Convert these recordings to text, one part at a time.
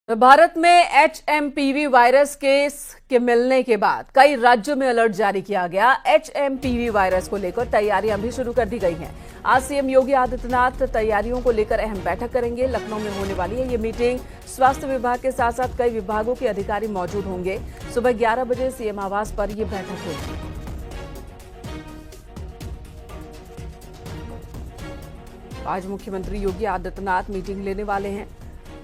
तो भारत में HMPV virus के मिलने के बाद कई राज्यों में अलर्ट जारी किया गया। HMPV वायरस को लेकर तैयारियां भी शुरू कर दी गई हैं। आज सीएम योगी आदित्यनाथ तैयारियों को लेकर अहम बैठक करेंगे। लखनऊ में होने वाली है ये मीटिंग। स्वास्थ्य विभाग के साथ साथ कई विभागों के अधिकारी मौजूद होंगे। सुबह 11 बजे सीएम आवास पर यह बैठक होगी। आज मुख्यमंत्री योगी आदित्यनाथ मीटिंग लेने वाले हैं।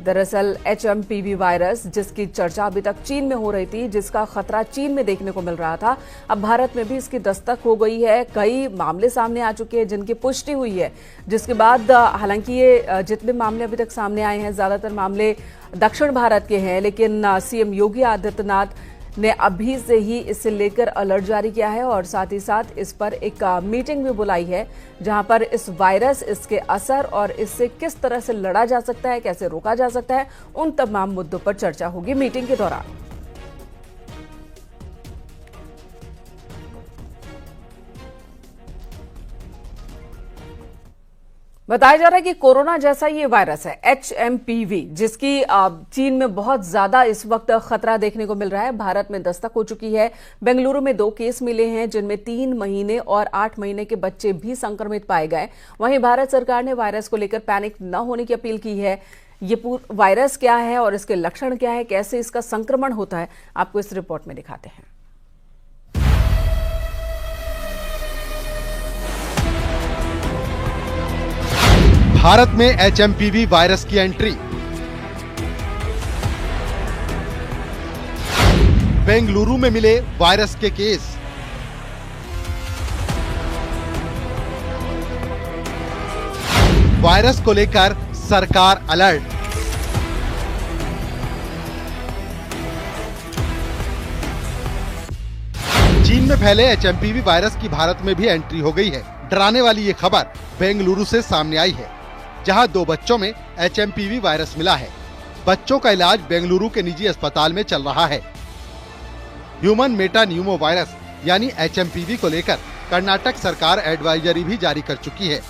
दरअसल HMPV वायरस जिसकी चर्चा अभी तक चीन में हो रही थी, जिसका खतरा चीन में देखने को मिल रहा था, अब भारत में भी इसकी दस्तक हो गई है। कई मामले सामने आ चुके हैं जिनकी पुष्टि हुई है, जिसके बाद हालांकि ये जितने मामले अभी तक सामने आए हैं ज्यादातर मामले दक्षिण भारत के हैं, लेकिन सीएम योगी आदित्यनाथ ने अभी से ही इसे लेकर अलर्ट जारी किया है और साथ ही साथ इस पर एक मीटिंग भी बुलाई है, जहां पर इस वायरस, इसके असर और इससे किस तरह से लड़ा जा सकता है, कैसे रोका जा सकता है, उन तमाम मुद्दों पर चर्चा होगी मीटिंग के दौरान। बताया जा रहा है कि कोरोना जैसा ये वायरस है HMPV, जिसकी चीन में बहुत ज्यादा इस वक्त खतरा देखने को मिल रहा है। भारत में दस्तक हो चुकी है। बेंगलुरु में 2 केस मिले हैं, जिनमें 3 महीने और 8 महीने के बच्चे भी संक्रमित पाए गए। वहीं भारत सरकार ने वायरस को लेकर पैनिक न होने की अपील की है। ये वायरस क्या है और इसके लक्षण क्या है, कैसे इसका संक्रमण होता है, आपको इस रिपोर्ट में दिखाते हैं। भारत में HMPV वायरस की एंट्री। बेंगलुरु में मिले वायरस के केस। वायरस को लेकर सरकार अलर्ट। चीन में फैले HMPV वायरस की भारत में भी एंट्री हो गई है। डराने वाली ये खबर बेंगलुरु से सामने आई है, जहां 2 बच्चों में HMPV वायरस मिला है। बच्चों का इलाज बेंगलुरु के निजी अस्पताल में चल रहा है। ह्यूमन मेटा न्यूमो वायरस यानी HMPV को लेकर कर्नाटक सरकार एडवाइजरी भी जारी कर चुकी है।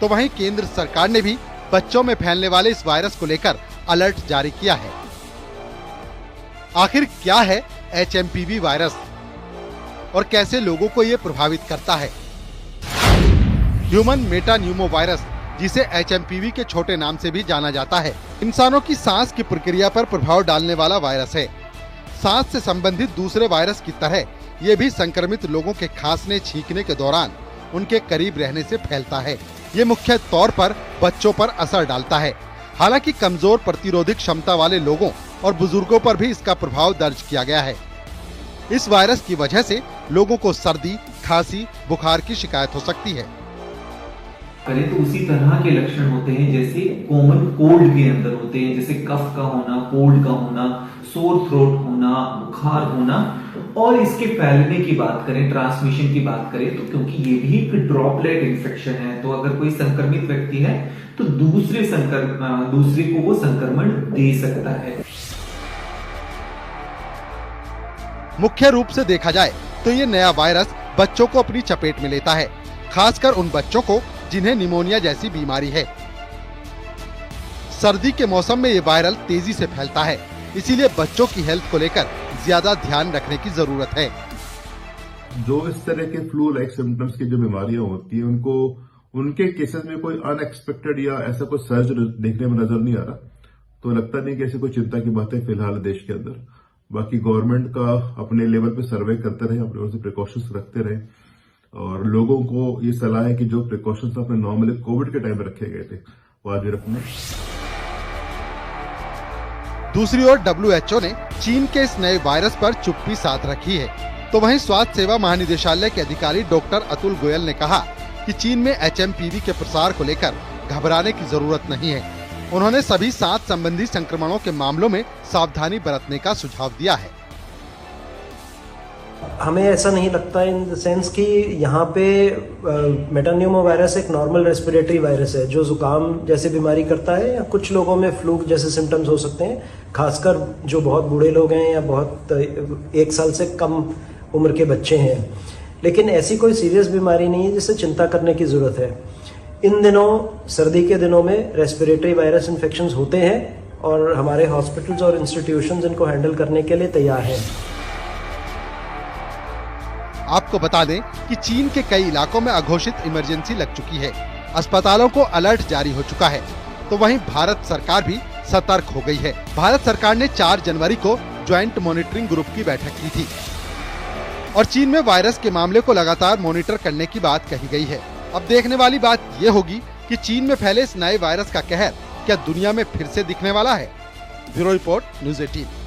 तो वहीं केंद्र सरकार ने भी बच्चों में फैलने वाले इस वायरस को लेकर अलर्ट जारी किया है। आखिर क्या है HMPV वायरस और कैसे लोगों को ये प्रभावित करता है? ह्यूमन मेटा न्यूमो वायरस, जिसे HMPV के छोटे नाम से भी जाना जाता है, इंसानों की सांस की प्रक्रिया पर प्रभाव डालने वाला वायरस है। सांस से संबंधित दूसरे वायरस की तरह ये भी संक्रमित लोगों के खांसने छींकने के दौरान उनके करीब रहने से फैलता है। ये मुख्य तौर पर बच्चों पर असर डालता है। हालांकि कमजोर प्रतिरोधक क्षमता वाले लोगों और बुजुर्गों पर भी इसका प्रभाव दर्ज किया गया है। इस वायरस की वजह से लोगों को सर्दी, खांसी, बुखार की शिकायत हो सकती है। करें तो उसी तरह के लक्षण होते हैं जैसे कॉमन कोल्ड के अंदर होते हैं, जैसे कफ का होना, कोल्ड का होना, सोर थ्रोट होना, बुखार होना। और इसके फैलने की बात करें, ट्रांसमिशन की बात करें, तो क्योंकि ये भी एक ड्रॉपलेट इन्फेक्शन है, तो अगर कोई संक्रमित व्यक्ति है तो दूसरे को वो संक्रमण दे सकता है। मुख्य रूप से देखा जाए तो ये नया वायरस बच्चों को अपनी चपेट में लेता है, खासकर उन बच्चों को जिन्हें निमोनिया जैसी बीमारी है। सर्दी के मौसम में ये वायरल तेजी से फैलता है, इसीलिए बच्चों की हेल्थ को लेकर ज्यादा ध्यान रखने की जरूरत है। जो इस तरह के फ्लू लाइक सिम्टम्स की जो बीमारियां होती है, उनके केसेस में कोई अनएक्सपेक्टेड या ऐसा कोई सर्ज देखने में नजर नहीं आ रहा, तो लगता नहीं कि ऐसी कोई चिंता की बात है फिलहाल देश के अंदर। बाकी गवर्नमेंट का अपने लेवल पे सर्वे करते रहे, अपने लेवल से प्रिकॉशंस रखते रहे, और लोगों को ये सलाह है कि जो प्रिकॉशंस अपने नॉर्मली कोविड के टाइम में रखे गए थे वो आज भी रखने। दूसरी ओर WHO ने चीन के इस नए वायरस पर चुप्पी साध रखी है। तो वहीं स्वास्थ्य सेवा महानिदेशालय के अधिकारी डॉक्टर अतुल गोयल ने कहा कि चीन में HMPV के प्रसार को लेकर घबराने की जरूरत नहीं है। उन्होंने सभी सांस संबंधी संक्रमणों के मामलों में सावधानी बरतने का सुझाव दिया है। हमें ऐसा नहीं लगता इन द सेंस कि यहाँ पे मेटान्यूमो वायरस एक नॉर्मल रेस्पिरेटरी वायरस है जो जुकाम जैसे बीमारी करता है, या कुछ लोगों में फ्लू जैसे सिम्टम्स हो सकते हैं, खासकर जो बहुत बूढ़े लोग हैं या बहुत 1 साल से कम उम्र के बच्चे हैं। लेकिन ऐसी कोई सीरियस बीमारी नहीं है जिससे चिंता करने की जरूरत है। इन दिनों, सर्दी के दिनों में रेस्पिरेटरी वायरस इन्फेक्शंस होते हैं और हमारे हॉस्पिटल्स और इंस्टीट्यूशंस इनको हैंडल करने के लिए तैयार हैं। आपको बता दें कि चीन के कई इलाकों में अघोषित इमरजेंसी लग चुकी है, अस्पतालों को अलर्ट जारी हो चुका है, तो वहीं भारत सरकार भी सतर्क हो गई है। भारत सरकार ने 4 जनवरी को ज्वाइंट मॉनिटरिंग ग्रुप की बैठक की थी और चीन में वायरस के मामले को लगातार मॉनिटर करने की बात कही गई है। अब देखने वाली बात ये होगी कि चीन में फैले इस नए वायरस का कहर क्या दुनिया में फिर से दिखने वाला है। Bureau report, news 18।